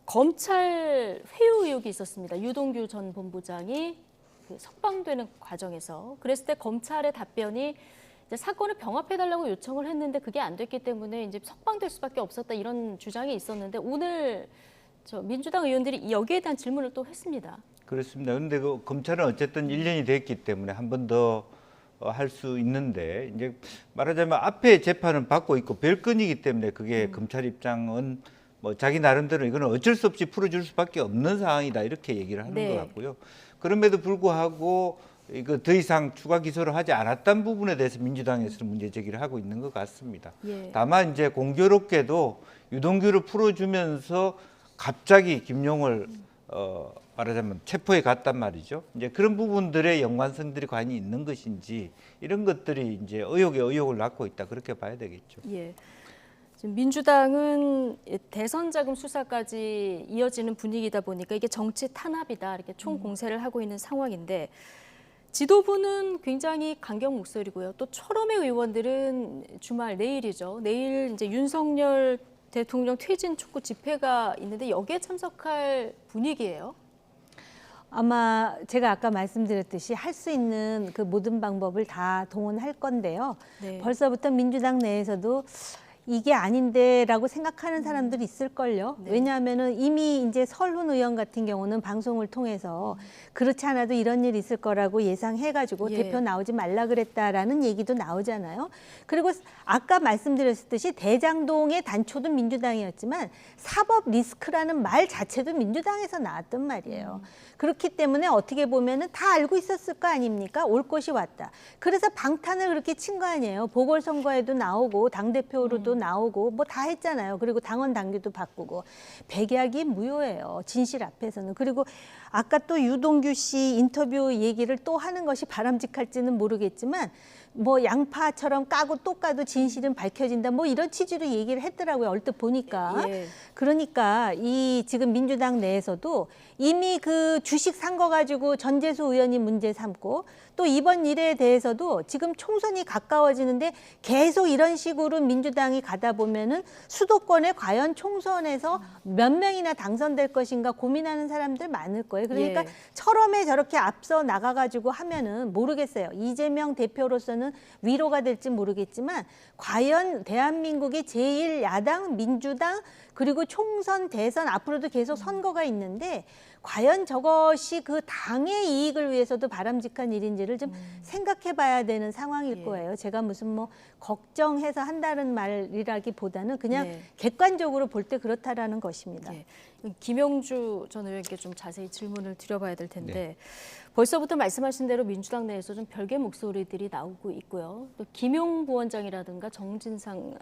검찰 회유 의혹이 있었습니다. 유동규 전 본부장이 석방되는 과정에서 그랬을 때 검찰의 답변이 이제 사건을 병합해달라고 요청을 했는데 그게 안 됐기 때문에 이제 석방될 수밖에 없었다 이런 주장이 있었는데 오늘 민주당 의원들이 여기에 대한 질문을 또 했습니다. 그렇습니다. 그런데 그 검찰은 어쨌든 1년이 됐기 때문에 한 번 더 할 수 있는데 이제 말하자면 앞에 재판은 받고 있고 별건이기 때문에 그게 검찰 입장은 뭐 자기 나름대로 이거는 어쩔 수 없이 풀어줄 수밖에 없는 상황이다 이렇게 얘기를 하는 네. 것 같고요. 그럼에도 불구하고 이거 더 이상 추가 기소를 하지 않았던 부분에 대해서 민주당에서는 문제 제기를 하고 있는 것 같습니다. 예. 다만 이제 공교롭게도 유동규를 풀어주면서 갑자기 김용을 말하자면 체포해 갔단 말이죠. 이제 그런 부분들의 연관성들이 과연 있는 것인지 이런 것들이 이제 의혹에 의혹을 낳고 있다 그렇게 봐야 되겠죠. 예. 지금 민주당은 대선 자금 수사까지 이어지는 분위기다 보니까 이게 정치 탄압이다 이렇게 총공세를 하고 있는 상황인데 지도부는 굉장히 강경 목소리고요. 또 철험의 의원들은 주말 내일이죠. 내일 이제 윤석열 대통령 퇴진 촉구 집회가 있는데 여기에 참석할 분위기예요. 아마 제가 아까 말씀드렸듯이 할 수 있는 그 모든 방법을 다 동원할 건데요. 네. 벌써부터 민주당 내에서도 이게 아닌데라고 생각하는 사람들이 있을걸요. 네. 왜냐하면은 이미 이제 설훈 의원 같은 경우는 방송을 통해서 그렇지 않아도 이런 일이 있을 거라고 예상해가지고 예. 대표 나오지 말라 그랬다라는 얘기도 나오잖아요. 그리고 아까 말씀드렸듯이 대장동의 단초도 민주당이었지만 사법 리스크라는 말 자체도 민주당에서 나왔던 말이에요. 그렇기 때문에 어떻게 보면은 다 알고 있었을 거 아닙니까? 올 것이 왔다. 그래서 방탄을 그렇게 친 거 아니에요. 보궐선거에도 나오고 당대표로도 나오고 뭐 다 했잖아요. 그리고 당원 당규도 바꾸고 백약이 무효예요. 진실 앞에서는. 그리고 아까 또 유동규 씨 인터뷰 얘기를 또 하는 것이 바람직할지는 모르겠지만 뭐 양파처럼 까고 또 까도 진실은 밝혀진다 뭐 이런 취지로 얘기를 했더라고요. 얼핏 보니까. 예. 그러니까 이 지금 민주당 내에서도 이미 그 주식 산 거 가지고 전재수 의원이 문제 삼고 또 이번 일에 대해서도 지금 총선이 가까워지는데 계속 이런 식으로 민주당이 가다 보면은 수도권에 과연 총선에서 몇 명이나 당선될 것인가 고민하는 사람들 많을 거예요. 그러니까 예. 철험에 저렇게 앞서 나가가지고 하면은 모르겠어요. 이재명 대표로서는 위로가 될지 모르겠지만 과연 대한민국의 제1야당 민주당 그리고 총선 대선 앞으로도 계속 선거가 있는데 과연 저것이 그 당의 이익을 위해서도 바람직한 일인지를 좀 생각해 봐야 되는 상황일 예. 거예요. 제가 무슨 뭐 걱정해서 한다는 말이라기보다는 그냥 네. 객관적으로 볼 때 그렇다라는 것입니다. 예. 김영주 전 의원께 좀 자세히 질문을 드려봐야 될 텐데 네. 벌써부터 말씀하신 대로 민주당 내에서 좀 별개 목소리들이 나오고 있고요. 또 김용 부원장이라든가 정진상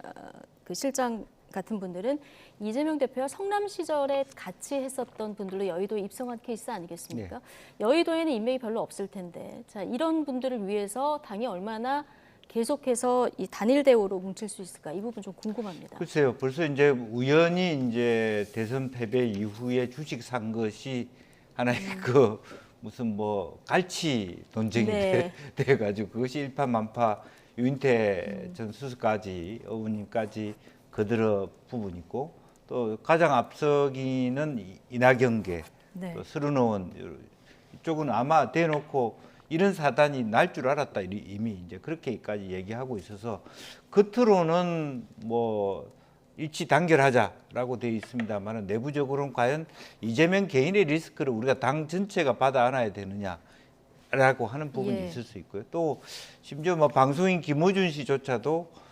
그 실장 같은 분들은 이재명 대표와 성남 시절에 같이 했었던 분들로 여의도에 입성한 케이스 아니겠습니까? 여의도에는 인맥이 별로 없을 텐데 자 이런 분들을 위해서 당이 얼마나 계속해서 이 단일 대우로 뭉칠 수 있을까 이 부분 좀 궁금합니다. 글쎄요, 벌써 이제 우연히 이제 대선 패배 이후에 주식 산 것이 하나의 그 무슨 뭐 갈치 논쟁이 네. 돼가지고 그것이 일파만파 유인태 전 수석까지 어머님까지 그들의 부분이 있고 또 가장 앞서기는 이낙연계 네. 또 서른의원 이쪽은 아마 대놓고 이런 사단이 날 줄 알았다 이미 이제 그렇게까지 얘기하고 있어서 겉으로는 뭐 일치 단결하자라고 되어 있습니다만 내부적으로는 과연 이재명 개인의 리스크를 우리가 당 전체가 받아 안아야 되느냐라고 하는 부분이 예. 있을 수 있고요. 또 심지어 뭐 방송인 김어준 씨조차도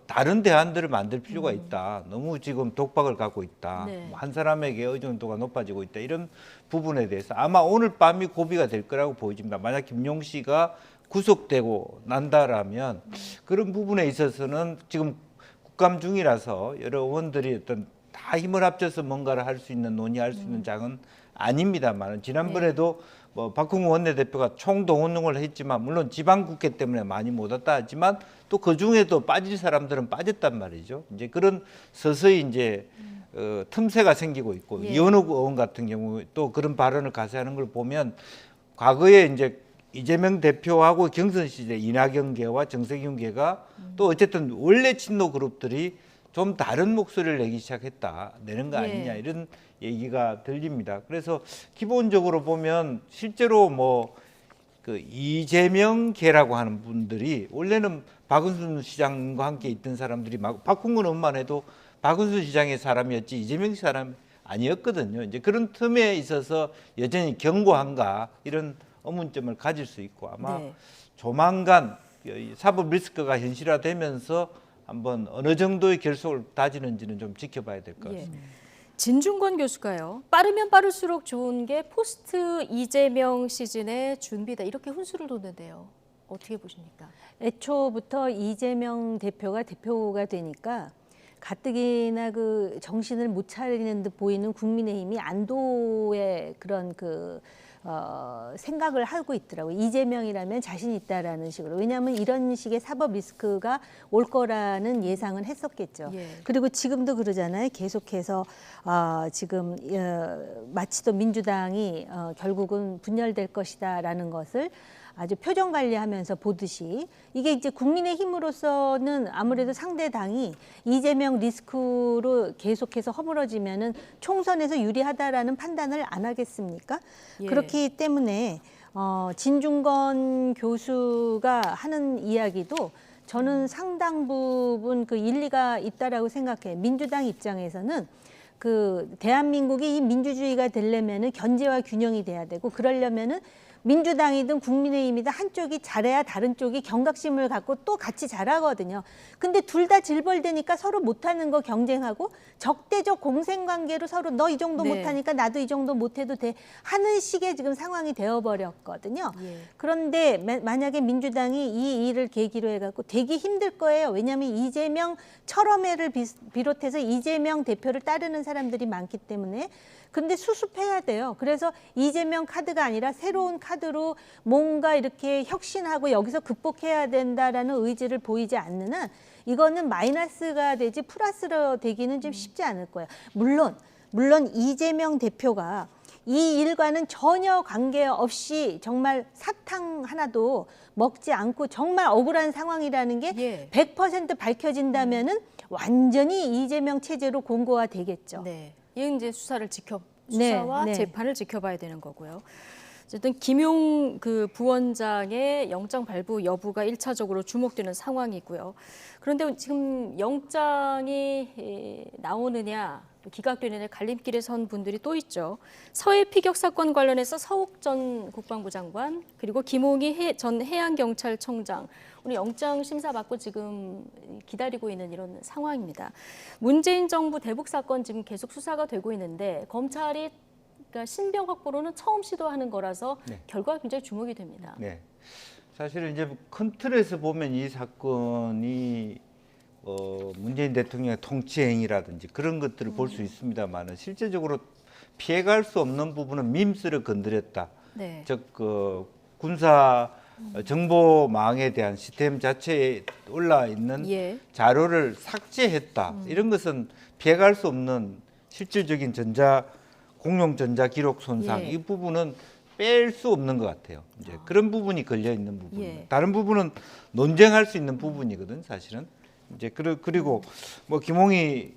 다른 대안들을 만들 필요가 있다. 너무 지금 독박을 갖고 있다. 네. 한 사람에게 의존도가 높아지고 있다. 이런 부분에 대해서 아마 오늘 밤이 고비가 될 거라고 보여집니다. 만약 김용 씨가 구속되고 난다라면 그런 부분에 있어서는 지금 국감 중이라서 여러 의원들이 어떤 다 힘을 합쳐서 뭔가를 할 수 있는 논의할 수 있는 장은 아닙니다만 지난번에도 뭐 박홍구 원내대표가 총동원을 했지만 물론 지방국회 때문에 많이 못 왔다 하지만 또 그 중에도 빠질 사람들은 빠졌단 말이죠. 이제 그런 서서히 이제 틈새가 생기고 있고 예. 이현욱 의원 같은 경우 또 그런 발언을 가세하는 걸 보면 과거에 이제 이재명 대표하고 경선 시절에 이낙연계와 정세균계가 또 어쨌든 원래 친노 그룹들이 좀 다른 목소리를 내기 내는 거 예. 아니냐 이런 얘기가 들립니다. 그래서 기본적으로 보면 실제로 뭐 그 이재명계라고 하는 분들이 원래는 박은순 시장과 함께 있던 사람들이 막 박홍근 업만 해도 박은순 시장의 사람이었지 이재명 사람 아니었거든요. 이제 그런 틈에 있어서 여전히 견고한가 이런 의문점을 가질 수 있고 아마 네. 조만간 이 사법 리스크가 현실화되면서 한번 어느 정도의 결속을 다지는지는 좀 지켜봐야 될 것 예. 같습니다. 진중권 교수가요. 빠르면 빠를수록 좋은 게 포스트 이재명 시즌의 준비다. 이렇게 훈수를 뒀는데요. 어떻게 보십니까? 애초부터 이재명 대표가 되니까 가뜩이나 그 정신을 못 차리는 듯 보이는 국민의힘이 안도의 그런 생각을 하고 있더라고요. 이재명이라면 자신 있다라는 식으로. 왜냐하면 이런 식의 사법 리스크가 올 거라는 예상은 했었겠죠. 예. 그리고 지금도 그러잖아요. 계속해서 지금 마치도 민주당이 결국은 분열될 것이다라는 것을 아주 표정 관리하면서 보듯이 이게 이제 국민의힘으로서는 아무래도 상대 당이 이재명 리스크로 계속해서 허물어지면은 총선에서 유리하다라는 판단을 안 하겠습니까? 예. 그렇기 때문에 진중권 교수가 하는 이야기도 저는 상당 부분 그 일리가 있다라고 생각해요. 민주당 입장에서는 그 대한민국이 이 민주주의가 되려면은 견제와 균형이 돼야 되고 그러려면은 민주당이든 국민의힘이든 한쪽이 잘해야 다른 쪽이 경각심을 갖고 또 같이 잘하거든요. 근데 둘 다 질벌되니까 서로 못하는 거 경쟁하고 적대적 공생관계로 서로 너 이 정도 네. 못하니까 나도 이 정도 못해도 돼 하는 식의 지금 상황이 되어버렸거든요. 예. 그런데 만약에 민주당이 이 일을 계기로 해갖고 되게 힘들 거예요. 왜냐하면 이재명 철험회를 비롯해서 이재명 대표를 따르는 사람들이 많기 때문에 근데 수습해야 돼요. 그래서 이재명 카드가 아니라 새로운 카드로 뭔가 이렇게 혁신하고 여기서 극복해야 된다라는 의지를 보이지 않는 한 이거는 마이너스가 되지 플러스로 되기는 좀 쉽지 않을 거예요. 물론 이재명 대표가 이 일과는 전혀 관계없이 정말 사탕 하나도 먹지 않고 정말 억울한 상황이라는 게 예. 100% 밝혀진다면은 완전히 이재명 체제로 공고화 되겠죠. 네. 이건 이제 수사와 네. 재판을 지켜봐야 되는 거고요. 어쨌든 김용 그 부원장의 영장 발부 여부가 1차적으로 주목되는 상황이고요. 그런데 지금 영장이 나오느냐 또 기각되느냐 갈림길에 선 분들이 또 있죠. 서해 피격 사건 관련해서 서욱 전 국방부 장관 그리고 김홍희 전 해양경찰청장 오늘 영장 심사 받고 지금 기다리고 있는 이런 상황입니다. 문재인 정부 대북 사건 지금 계속 수사가 되고 있는데 검찰이 그러니까 신병 확보로는 처음 시도하는 거라서 네. 결과가 굉장히 주목이 됩니다. 네. 사실은 이제 큰 틀에서 보면 이 사건이 문재인 대통령의 통치 행위라든지 그런 것들을 볼 수 있습니다만은 실제적으로 피해갈 수 없는 부분은 밈스를 건드렸다. 네. 즉 군사 정보망에 대한 시스템 자체에 올라 있는 예. 자료를 삭제했다. 이런 것은 피해갈 수 없는 실질적인 공용 전자 기록 손상 예. 이 부분은 뺄 수 없는 것 같아요. 이제 그런 부분이 걸려 있는 부분. 예. 다른 부분은 논쟁할 수 있는 부분이거든 사실은. 이제 그리고 뭐 김홍희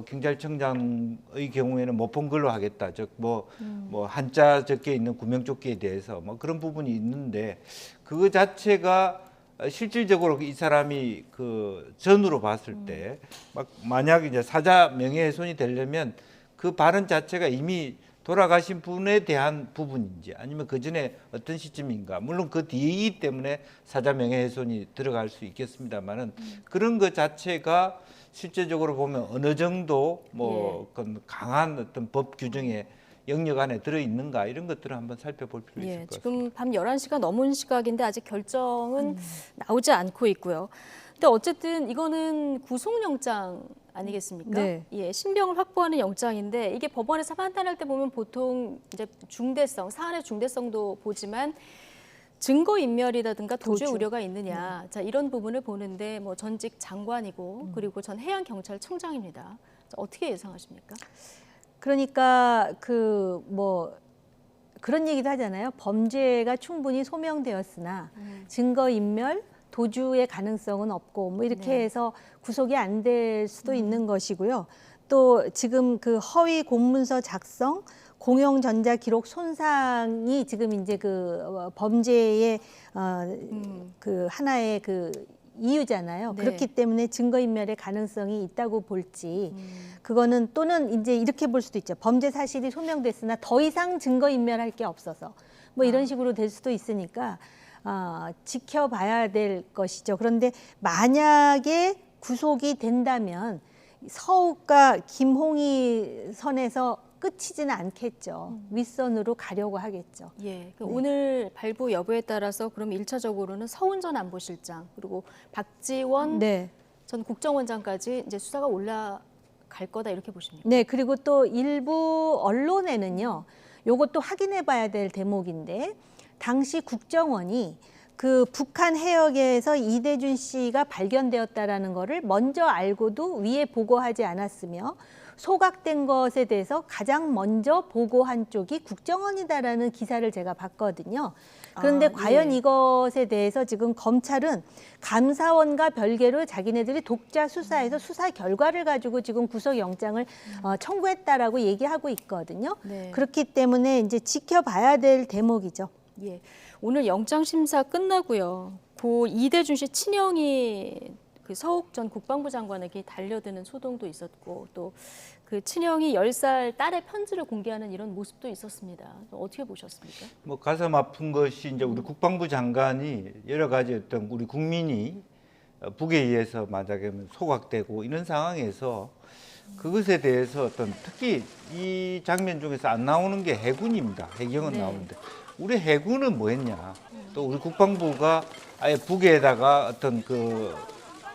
경찰청장의 경우에는 못 본 걸로 하겠다. 즉 뭐 한자 적혀 있는 구명조끼에 대해서 뭐 그런 부분이 있는데 그거 자체가 실질적으로 이 사람이 그 전으로 봤을 때 막 만약 이제 사자 명예훼손이 되려면 그 발언 자체가 이미 돌아가신 분에 대한 부분인지 아니면 그 전에 어떤 시점인가 물론 그 뒤이기 때문에 사자 명예훼손이 들어갈 수 있겠습니다만은 그런 것 자체가 실제적으로 보면 어느 정도 뭐 그건 강한 어떤 법 규정의 영역 안에 들어 있는가 이런 것들을 한번 살펴볼 필요 있을 것 같습니다. 지금 밤 11시가 넘은 시각인데 아직 결정은 나오지 않고 있고요. 근데 어쨌든 이거는 구속영장 아니겠습니까? 네. 예, 신병을 확보하는 영장인데 이게 법원에서 판단할 때 보면 보통 이제 사안의 중대성도 보지만 증거 인멸이라든가 도주 도주. 우려가 있느냐, 자 이런 부분을 보는데 뭐 전직 장관이고 그리고 전 해양경찰청장입니다. 자, 어떻게 예상하십니까? 그러니까 그런 얘기도 하잖아요. 범죄가 충분히 소명되었으나 증거 인멸 도주의 가능성은 없고 뭐 이렇게 네. 해서 구속이 안 될 수도 있는 것이고요. 또 지금 그 허위 공문서 작성, 공용 전자 기록 손상이 지금 이제 그 범죄의 그 하나의 그 이유잖아요. 네. 그렇기 때문에 증거인멸의 가능성이 있다고 볼지 그거는 또는 이제 이렇게 볼 수도 있죠. 범죄 사실이 소명됐으나 더 이상 증거인멸할 게 없어서 뭐 이런 식으로 될 수도 있으니까 지켜봐야 될 것이죠. 그런데 만약에 구속이 된다면 서욱과 김홍희 선에서 끝이지는 않겠죠. 윗선으로 가려고 하겠죠. 예, 오늘 발부 여부에 따라서 그럼 1차적으로는 서훈 전 안보실장 그리고 박지원 네. 전 국정원장까지 이제 수사가 올라갈 거다 이렇게 보십니까? 네, 그리고 또 일부 언론에는요, 요것도 확인해 봐야 될 대목인데, 당시 국정원이 그 북한 해역에서 이대준 씨가 발견되었다라는 거를 먼저 알고도 위에 보고하지 않았으며, 소각된 것에 대해서 가장 먼저 보고한 쪽이 국정원이다라는 기사를 제가 봤거든요. 그런데 과연 예. 이것에 대해서 지금 검찰은 감사원과 별개로 자기네들이 독자 수사해서 수사 결과를 가지고 지금 구속영장을 청구했다라고 얘기하고 있거든요. 네. 그렇기 때문에 이제 지켜봐야 될 대목이죠. 예, 오늘 영장 심사 끝나고요. 고 이대준 씨 친형이 그 서욱 전 국방부 장관에게 달려드는 소동도 있었고 또 그 친형이 10살 딸의 편지를 공개하는 이런 모습도 있었습니다. 어떻게 보셨습니까? 뭐 가슴 아픈 것이 이제 우리 국방부 장관이 여러 가지 어떤 우리 국민이 북에 의해서 만약에 소각되고 이런 상황에서 그것에 대해서 어떤 특히 이 장면 중에서 안 나오는 게 해군입니다. 해경은 네. 나오는데 우리 해군은 뭐 했냐? 또 우리 국방부가 아예 북에다가 어떤 그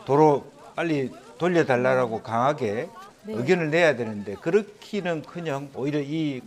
도로 빨리 돌려달라고 강하게 네. 의견을 내야 되는데 그렇기는커녕 오히려 이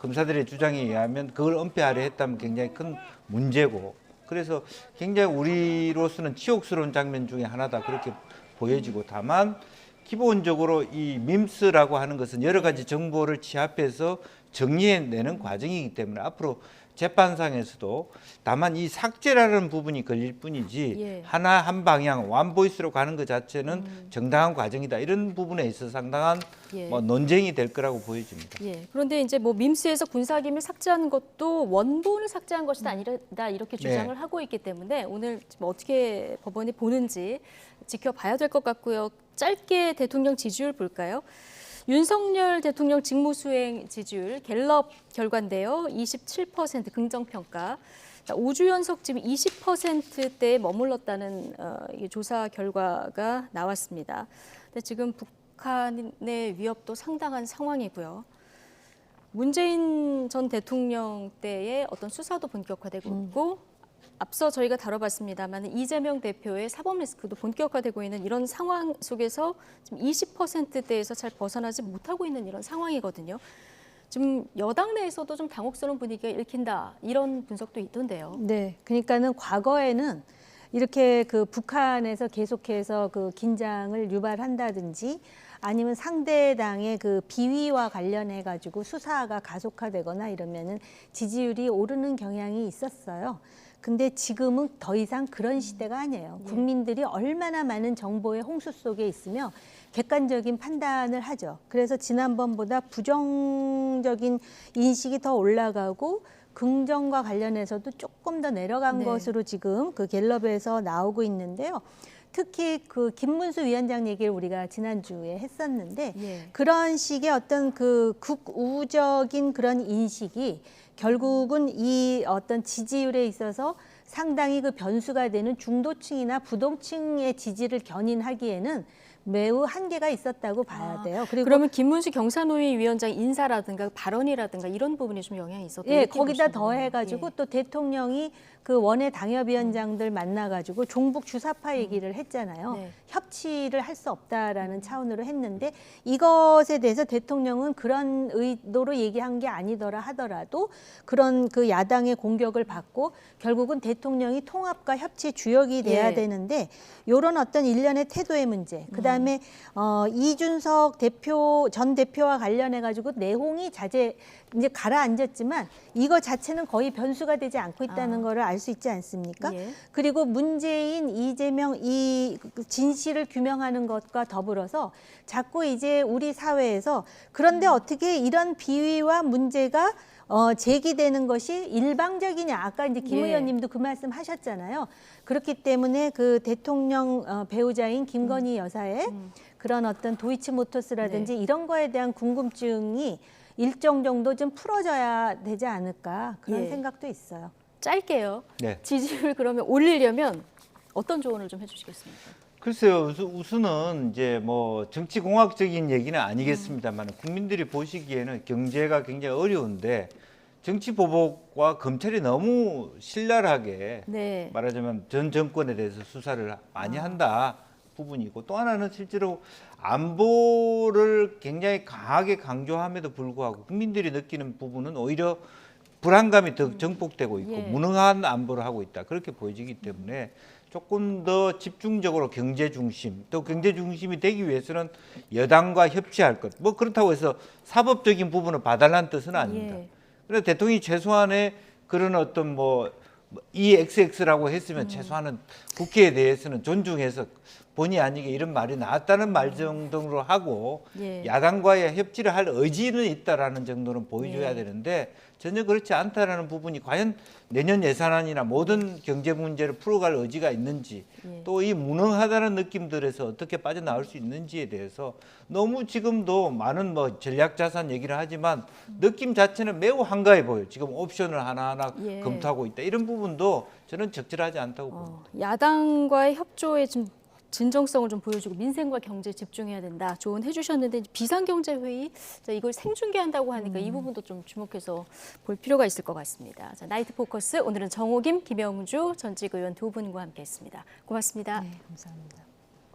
검사들의 주장에 의하면 그걸 은폐하려 했다면 굉장히 큰 문제고 그래서 굉장히 우리로서는 치욕스러운 장면 중에 하나다 그렇게 보여지고 다만 기본적으로 이 밈스라고 하는 것은 여러 가지 정보를 취합해서 정리해내는 과정이기 때문에 앞으로 재판상에서도 다만 이 삭제라는 부분이 걸릴 뿐이지 예. 하나 한 방향 원보이스로 가는 것 자체는 정당한 과정이다 이런 부분에 있어서 상당한 예. 뭐 논쟁이 될 거라고 보여집니다. 예. 그런데 이제 뭐 밈스에서 군사기밀 삭제한 것도 원본을 삭제한 것이 아니다 이렇게 주장을 네. 하고 있기 때문에 오늘 지금 어떻게 법원이 보는지 지켜봐야 될 것 같고요. 짧게 대통령 지지율 볼까요? 윤석열 대통령 직무수행 지지율 갤럽 결과인데요. 27% 긍정평가. 5주 연속 지금 20%대에 머물렀다는 이게 조사 결과가 나왔습니다. 근데 지금 북한의 위협도 상당한 상황이고요. 문재인 전 대통령 때의 어떤 수사도 본격화되고 있고 앞서 저희가 다뤄봤습니다만 이재명 대표의 사법 리스크도 본격화되고 있는 이런 상황 속에서 지금 20%대에서 잘 벗어나지 못하고 있는 이런 상황이거든요. 지금 여당 내에서도 좀 당혹스러운 분위기가 읽힌다 이런 분석도 있던데요. 네, 그러니까는 과거에는 이렇게 그 북한에서 계속해서 그 긴장을 유발한다든지 아니면 상대당의 그 비위와 관련해 가지고 수사가 가속화되거나 이러면은 지지율이 오르는 경향이 있었어요. 근데 지금은 더 이상 그런 시대가 아니에요. 국민들이 얼마나 많은 정보의 홍수 속에 있으며 객관적인 판단을 하죠. 그래서 지난번보다 부정적인 인식이 더 올라가고 긍정과 관련해서도 조금 더 내려간 네. 것으로 지금 그 갤럽에서 나오고 있는데요. 특히 그 김문수 위원장 얘기를 우리가 지난주에 했었는데 예. 그런 식의 어떤 그 극우적인 그런 인식이 결국은 이 어떤 지지율에 있어서 상당히 그 변수가 되는 중도층이나 부동층의 지지를 견인하기에는 매우 한계가 있었다고 봐야 돼요. 그리고 그러면 김문수 경사노위 위원장 인사라든가 발언이라든가 이런 부분이 좀 영향이 있었다. 예, 이렇게 거기다 보시는 더 거군요. 해가지고 예. 또 대통령이 그 원외 당협위원장들 만나가지고 종북 주사파 얘기를 했잖아요. 네. 협치를 할 수 없다라는 차원으로 했는데 이것에 대해서 대통령은 그런 의도로 얘기한 게 아니더라 하더라도 그런 그 야당의 공격을 받고 결국은 대통령이 통합과 협치의 주역이 돼야 예. 되는데 이런 어떤 일련의 태도의 문제, 그다음에 그다음에 이준석 전 대표와 관련해 가지고 내홍이 이제 가라앉았지만 이거 자체는 거의 변수가 되지 않고 있다는 거를 알 수 있지 않습니까? 예. 그리고 문재인, 이재명 이 진실을 규명하는 것과 더불어서 자꾸 이제 우리 사회에서 그런데 어떻게 이런 비위와 문제가 제기되는 것이 일방적이냐. 아까 이제 김 예. 의원님도 그 말씀 하셨잖아요. 그렇기 때문에 그 대통령 배우자인 김건희 여사의 그런 어떤 도이치모터스라든지 이런 거에 대한 궁금증이 일정 정도 좀 풀어져야 되지 않을까 그런 예. 생각도 있어요. 짧게요. 네. 지지율 그러면 올리려면 어떤 조언을 좀 해주시겠습니까? 글쎄요, 우선은 이제 뭐 정치공학적인 얘기는 아니겠습니다만 국민들이 보시기에는 경제가 굉장히 어려운데 정치보복과 검찰이 너무 신랄하게 네. 말하자면 전 정권에 대해서 수사를 많이 한다 부분이고, 또 하나는 실제로 안보를 굉장히 강하게 강조함에도 불구하고 국민들이 느끼는 부분은 오히려 불안감이 더 정복되고 있고 예. 무능한 안보를 하고 있다, 그렇게 보여지기 때문에 조금 더 집중적으로 경제 중심, 또 경제 중심이 되기 위해서는 여당과 협치할 것, 뭐 그렇다고 해서 사법적인 부분을 봐달라는 뜻은 아닙니다. 예. 그래서 대통령이 최소한의 그런 어떤 뭐 EXX라고 했으면 최소한은 국회에 대해서는 존중해서 본의 아니게 이런 말이 나왔다는 말 정도로 하고 예. 야당과의 협치를 할 의지는 있다라는 정도는 보여줘야 예. 되는데 전혀 그렇지 않다라는 부분이 과연 내년 예산안이나 모든 경제 문제를 풀어갈 의지가 있는지, 예. 또 이 무능하다는 느낌들에서 어떻게 빠져나올 수 있는지에 대해서 너무 지금도 많은 뭐 전략 자산 얘기를 하지만 느낌 자체는 매우 한가해 보여요. 지금 옵션을 하나하나 예. 검토하고 있다, 이런 부분도 저는 적절하지 않다고 봅니다. 야당과의 협조에 좀 진정성을 좀 보여주고 민생과 경제에 집중해야 된다. 조언해 주셨는데 비상경제회의 이걸 생중계한다고 하니까 이 부분도 좀 주목해서 볼 필요가 있을 것 같습니다. 자, 나이트 포커스 오늘은 정호김, 김영주 전직 의원 두 분과 함께했습니다. 고맙습니다. 네, 감사합니다.